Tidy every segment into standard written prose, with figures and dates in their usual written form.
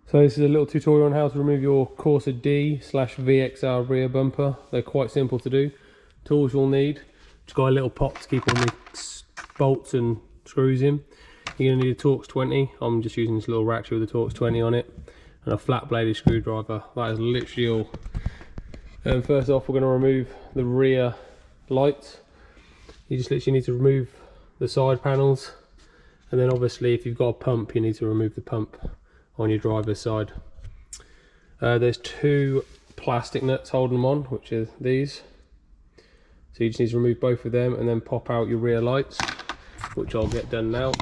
So this is a little tutorial on how to remove your Corsa D/VXR rear bumper. They're quite simple to do. Tools you'll need: just got a little pop to keep all the bolts and screws in. You're going to need a Torx 20. I'm just using this little ratchet with a Torx 20 on it, and a flat bladed screwdriver. That is literally all. First off, we're going to remove the rear lights. You just literally need to remove the side panels, and then obviously if you've got a pump, you need to remove the pump on your driver's side. There's two plastic nuts holding them on, which are these. So you just need to remove both of them and then pop out your rear lights, which I'll get done now.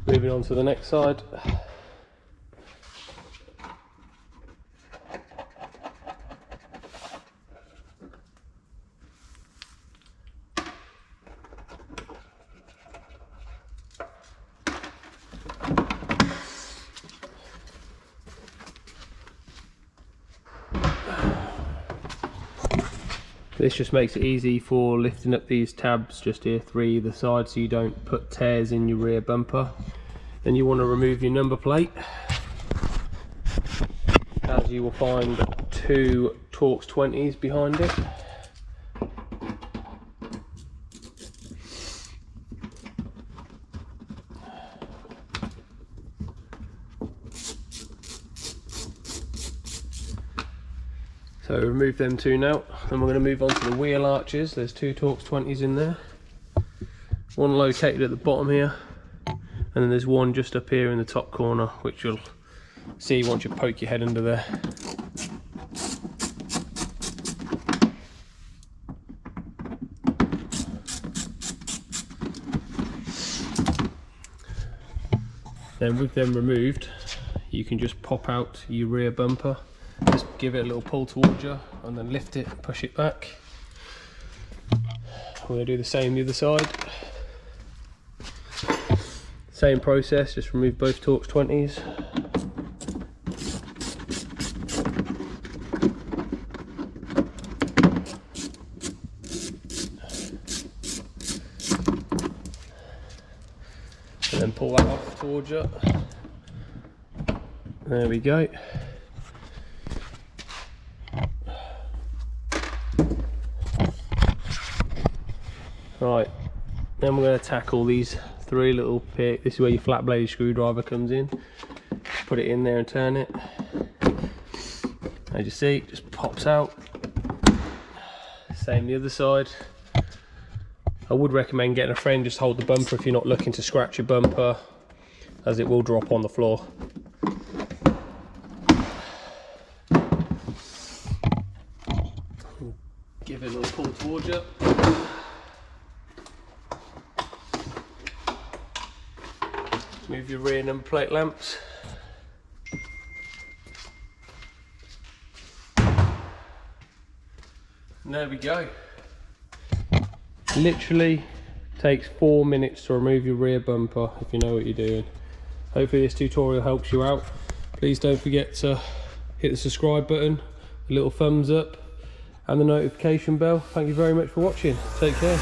Moving on to the next side. This just makes it easy for lifting up these tabs just here, three either side, so you don't put tears in your rear bumper. Then you want to remove your number plate, as you will find two Torx 20s behind it. So remove them two now. Then we're going to move on to the wheel arches. There's two Torx 20s in there. One located at the bottom here, and then there's one just up here in the top corner, which you'll see once you poke your head under there. Then with them removed, you can just pop out your rear bumper. Just give it a little pull towards you and then lift it and push it back. We're going to do the same the other side. Same process, just remove both Torx 20s. And then pull that off towards you. There we go. Right, then we're going to tackle these three little pits. This is where your flat bladed screwdriver comes in. Put it in there and turn it. As you see, it just pops out. Same the other side. I would recommend getting a friend just hold the bumper if you're not looking to scratch your bumper, as it will drop on the floor. Give it a little pull towards you. Move your rear number plate lamps. And there we go. Literally takes 4 minutes to remove your rear bumper if you know what you're doing. Hopefully this tutorial helps you out. Please don't forget to hit the subscribe button, the little thumbs up and the notification bell. Thank you very much for watching. Take care.